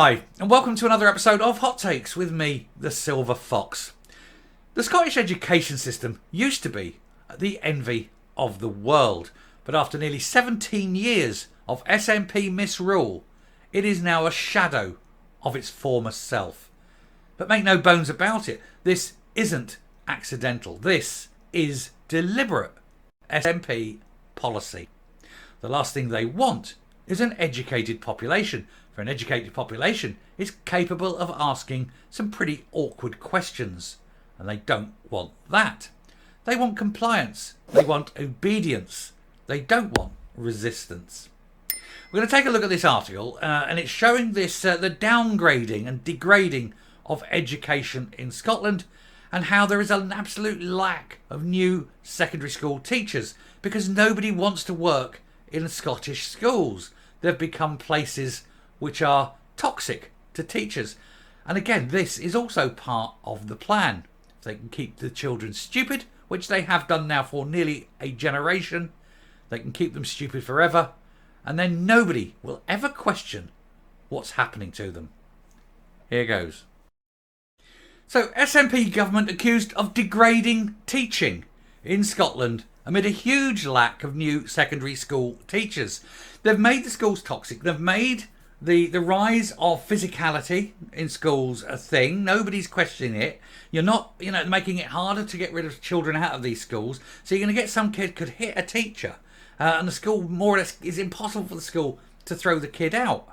Hi, and welcome to another episode of Hot Takes with me, the Silver Fox. The Scottish education system used to be the envy of the world, but after nearly 17 years of SNP misrule, it is now a shadow of its former self. But make no bones about it, this isn't accidental. This is deliberate SNP policy. The last thing they want is an educated population. For an educated population is capable of asking some pretty awkward questions. And they don't want that. They want compliance. They want obedience. They don't want resistance. We're going to take a look at this article and it's showing this the downgrading and degrading of education in Scotland and how there is an absolute lack of new secondary school teachers because nobody wants to work in Scottish schools. They've become places which are toxic to teachers. And again, this is also part of the plan. If they can keep the children stupid, which they have done now for nearly a generation, they can keep them stupid forever, and then nobody will ever question what's happening to them. Here goes. So, SNP government accused of degrading teaching in Scotland amid a huge lack of new secondary school teachers. They've made the schools toxic. They've made the rise of physicality in schools a thing. Nobody's questioning it. You're not, making it harder to get rid of children out of these schools. So you're going to get some kid could hit a teacher, and the school more or less is impossible for the school to throw the kid out.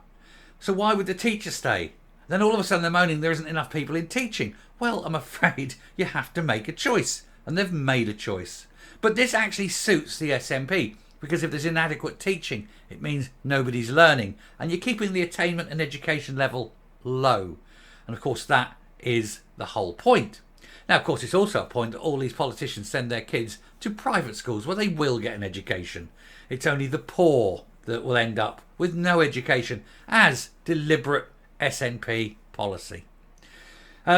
So why would the teacher stay? Then all of a sudden they're moaning there isn't enough people in teaching. Well, I'm afraid you have to make a choice, and they've made a choice. But this actually suits the SNP. Because if there's inadequate teaching, it means nobody's learning. And you're keeping the attainment and education level low. And of course, that is the whole point. Now, of course, it's also a point that all these politicians send their kids to private schools where they will get an education. It's only the poor that will end up with no education as deliberate SNP policy.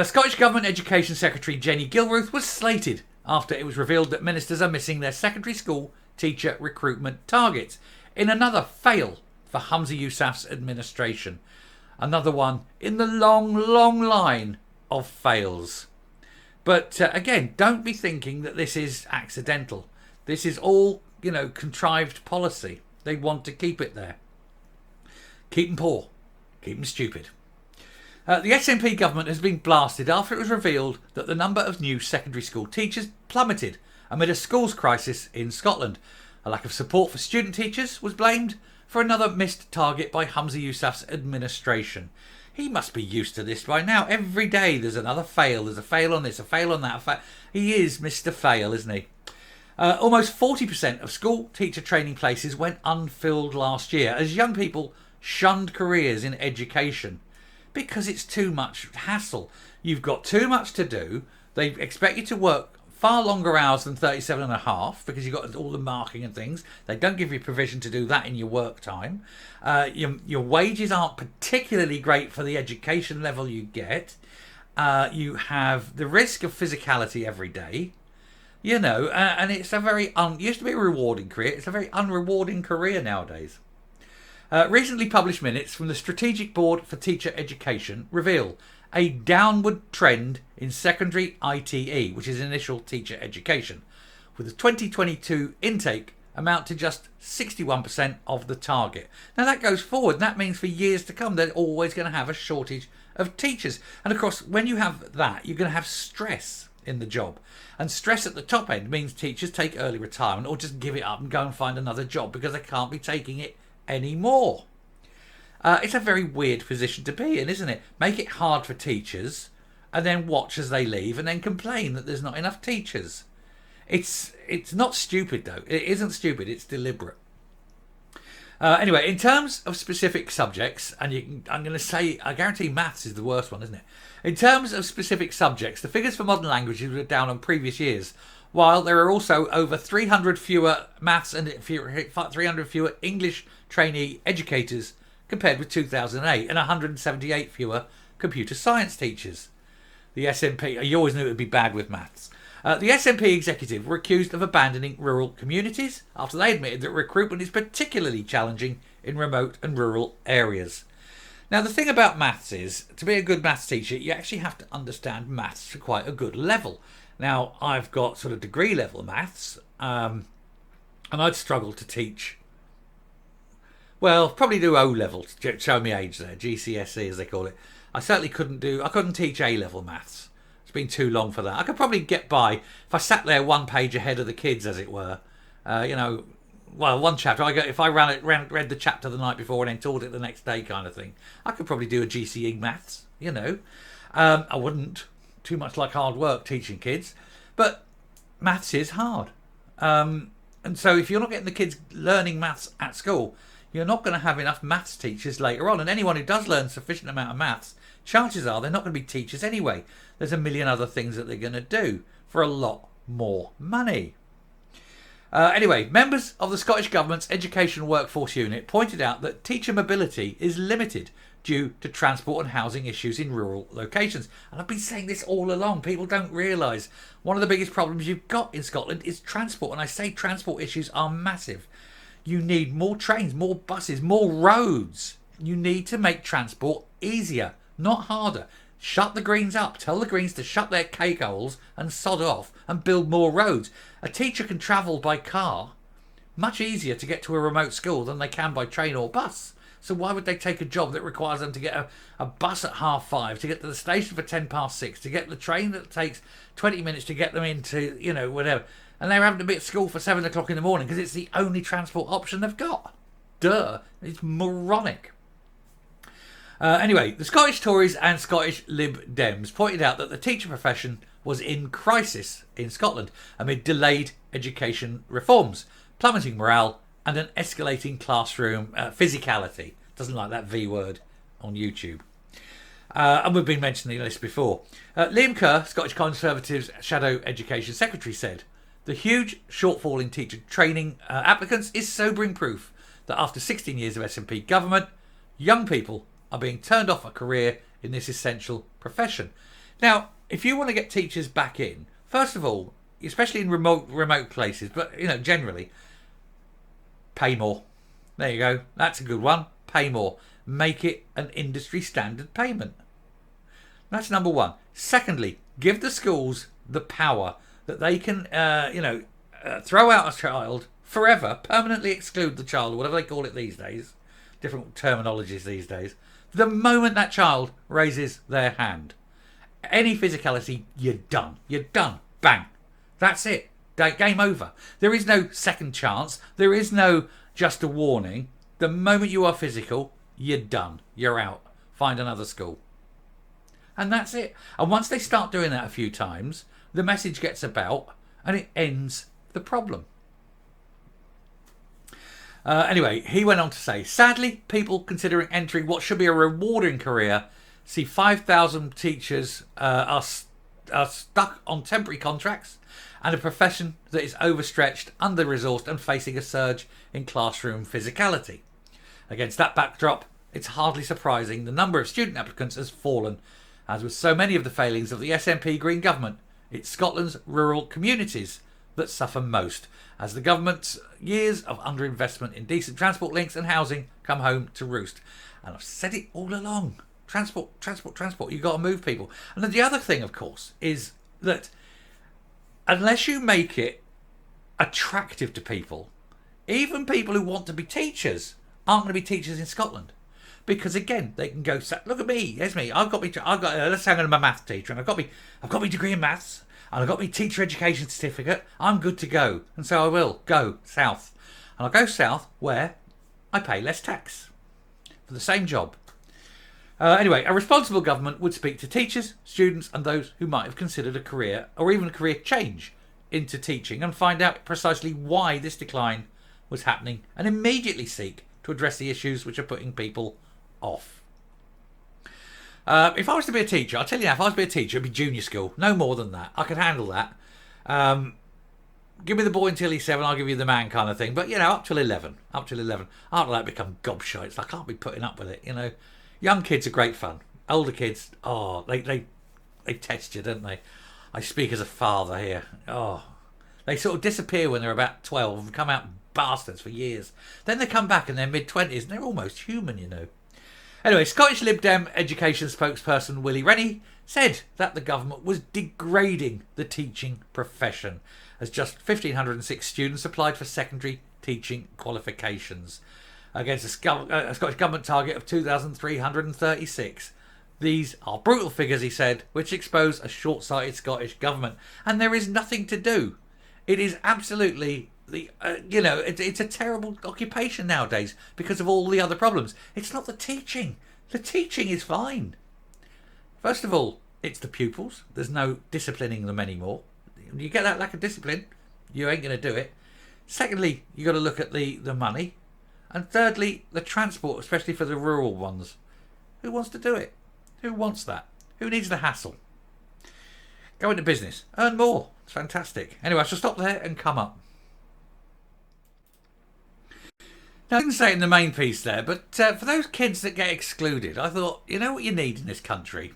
Scottish Government Education Secretary Jenny Gilruth was slated after it was revealed that ministers are missing their secondary school teacher recruitment targets in another fail for Humza Yousaf's administration. Another one in the long line of fails. But again, don't be thinking that this is accidental. This is all, contrived policy. They want to keep it there. Keep them poor. Keep them stupid. The SNP government has been blasted after it was revealed that the number of new secondary school teachers plummeted amid a schools crisis in Scotland. A lack of support for student teachers was blamed for another missed target by Humza Yousaf's administration. He must be used to this by now. Every day there's another fail. There's a fail on this, a fail on that. He is Mr. Fail, isn't he? Almost 40% of school teacher training places went unfilled last year as young people shunned careers in education because it's too much hassle. You've got too much to do. They expect you to work far longer hours than 37 and a half because you've got all the marking and things. They don't give you provision to do that in your work time. Your wages aren't particularly great for the education level you get. You have the risk of physicality every day, and it's a very, used to be a rewarding career. It's a very unrewarding career nowadays. Recently published minutes from the Strategic Board for Teacher Education reveal a downward trend in secondary ITE, which is initial teacher education, with the 2022 intake amount to just 61% of the target. Now that goes forward, and that means for years to come they're always going to have a shortage of teachers. And of course, when you have that, you're going to have stress in the job. And stress at the top end means teachers take early retirement or just give it up and go and find another job because they can't be taking it anymore. It's a very weird position to be in, isn't it? Make it hard for teachers and then watch as they leave and then complain that there's not enough teachers. It's not stupid though. It isn't stupid, it's deliberate. Anyway, in terms of specific subjects, and I'm going to say, I guarantee maths is the worst one, isn't it? In terms of specific subjects, the figures for modern languages were down on previous years, while there are also over 300 fewer maths and 300 fewer English trainee educators compared with 2008, and 178 fewer computer science teachers. The SNP, you always knew it would be bad with maths. The SNP executive were accused of abandoning rural communities after they admitted that recruitment is particularly challenging in remote and rural areas. Now, the thing about maths is, to be a good maths teacher, you actually have to understand maths to quite a good level. Now, I've got sort of degree level maths, and I'd struggle to teach. Well, probably do O level, show me age there, GCSE as they call it. I certainly couldn't teach A level maths. It's been too long for that. I could probably get by if I sat there one page ahead of the kids, as it were. One chapter. If I read the chapter the night before and then taught it the next day, kind of thing. I could probably do a GCE maths. I wouldn't. Too much like hard work teaching kids, but maths is hard. And so if you're not getting the kids learning maths at school, you're not going to have enough maths teachers later on. And anyone who does learn sufficient amount of maths, chances are they're not going to be teachers anyway. There's a million other things that they're going to do for a lot more money. Anyway, members of the Scottish Government's Education Workforce Unit pointed out that teacher mobility is limited due to transport and housing issues in rural locations. And I've been saying this all along. People don't realise one of the biggest problems you've got in Scotland is transport. And I say transport issues are massive. You need more trains, more buses, more roads. You need to make transport easier, not harder. Shut the Greens up. Tell the Greens to shut their cake holes and sod off and build more roads. A teacher can travel by car much easier to get to a remote school than they can by train or bus. So why would they take a job that requires them to get a bus at 5:30, to get to the station for 6:10, to get the train that takes 20 minutes to get them into, whatever. And they're having to be at school for 7 o'clock in the morning because it's the only transport option they've got. Duh. It's moronic. Anyway, the Scottish Tories and Scottish Lib Dems pointed out that the teacher profession was in crisis in Scotland amid delayed education reforms, plummeting morale, and an escalating classroom physicality. Doesn't like that V word on YouTube. And we've been mentioning this before. Liam Kerr, Scottish Conservatives' Shadow Education Secretary, said, "The huge shortfall in teacher training applicants is sobering proof that after 16 years of SNP government, young people are being turned off a career in this essential profession." Now, if you want to get teachers back in, first of all, especially in remote places, but generally, pay more. There you go. That's a good one. Pay more. Make it an industry standard payment. That's number one. Secondly, give the schools the power that they can, throw out a child forever, permanently exclude the child, whatever they call it these days. Different terminologies these days. The moment that child raises their hand, any physicality, you're done. You're done. Bang. That's it. Game over. There is no second chance. There is no just a warning. The moment you are physical, you're done. You're out. Find another school. And that's it. And once they start doing that a few times, the message gets about and it ends the problem. Anyway, he went on to say, sadly, people considering entering what should be a rewarding career see 5,000 teachers are stuck on temporary contracts and a profession that is overstretched, under-resourced and facing a surge in classroom physicality. Against that backdrop, it's hardly surprising the number of student applicants has fallen. As with so many of the failings of the SNP Green government, it's Scotland's rural communities that suffer most, as the government's years of underinvestment in decent transport links and housing come home to roost. And I've said it all along. Transport. You've got to move people. And then the other thing, of course, is that unless you make it attractive to people, even people who want to be teachers aren't going to be teachers in Scotland. Because again, they can go, look at me, there's me. Let's say I'm a maths teacher, and I've got my degree in maths, and I've got my teacher education certificate. I'm good to go, and so I will go south, and I'll go south where I pay less tax for the same job. Anyway, a responsible government would speak to teachers, students, and those who might have considered a career or even a career change into teaching and find out precisely why this decline was happening, and immediately seek to address the issues which are putting people off. If I was to be a teacher, I'll tell you now, if I was to be a teacher, it'd be junior school. No more than that. I could handle that. Give me the boy until he's 7, I'll give you the man kind of thing. But, up till 11. After that, become gobshites. I can't be putting up with it, Young kids are great fun. Older kids, they test you, don't they? I speak as a father here. They sort of disappear when they're about 12 and come out bastards for years. Then they come back in their mid-20s and they're almost human, Anyway, Scottish Lib Dem education spokesperson Willie Rennie said that the government was degrading the teaching profession, as just 1,506 students applied for secondary teaching qualifications against a Scottish Government target of 2,336. These are brutal figures, he said, which expose a short-sighted Scottish Government. And there is nothing to do. It is absolutely, it's a terrible occupation nowadays because of all the other problems. It's not the teaching. The teaching is fine. First of all, it's the pupils. There's no disciplining them anymore. You get that lack of discipline, you ain't going to do it. Secondly, you got to look at the money. And thirdly, the transport, especially for the rural ones. Who wants to do it? Who wants that? Who needs the hassle? Go into business. Earn more. It's fantastic. Anyway, I shall stop there and come up. Now, I didn't say it in the main piece there, but for those kids that get excluded, I thought, you know what you need in this country?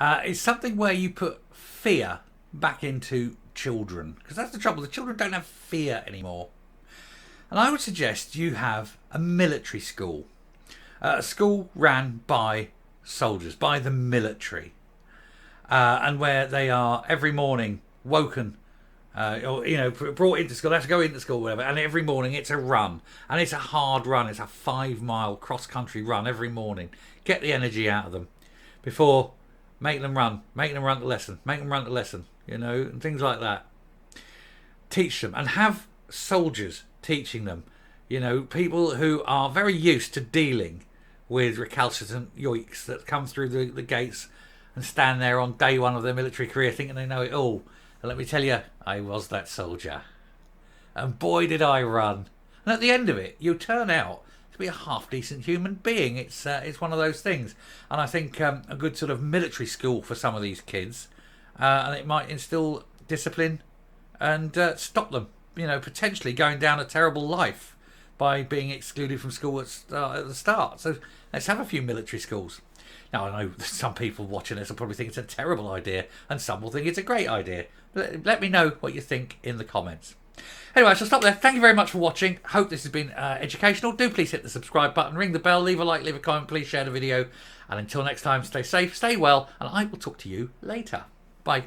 It's something where you put fear back into children. Because that's the trouble. The children don't have fear anymore. And I would suggest you have a military school. A school ran by soldiers, by the military. And where they are every morning woken, brought into school. They have to go into school, whatever. And every morning it's a run. And it's a hard run. It's a 5-mile cross-country run every morning. Get the energy out of them before making them run the lesson, and things like that. Teach them and have soldiers teaching them, people who are very used to dealing with recalcitrant yoiks that come through the gates and stand there on day one of their military career thinking they know it all. And let me tell you, I was that soldier. And boy did I run. And at the end of it, you turn out to be a half-decent human being. It's one of those things. And I think a good sort of military school for some of these kids, and it might instill discipline and stop them, potentially going down a terrible life by being excluded from school at the start. So let's have a few military schools. Now, I know that some people watching this will probably think it's a terrible idea, and some will think it's a great idea. Let me know what you think in the comments. Anyway, I shall stop there. Thank you very much for watching. Hope this has been educational. Do please hit the subscribe button, ring the bell, leave a like, leave a comment, please share the video. And until next time, stay safe, stay well, and I will talk to you later. Bye.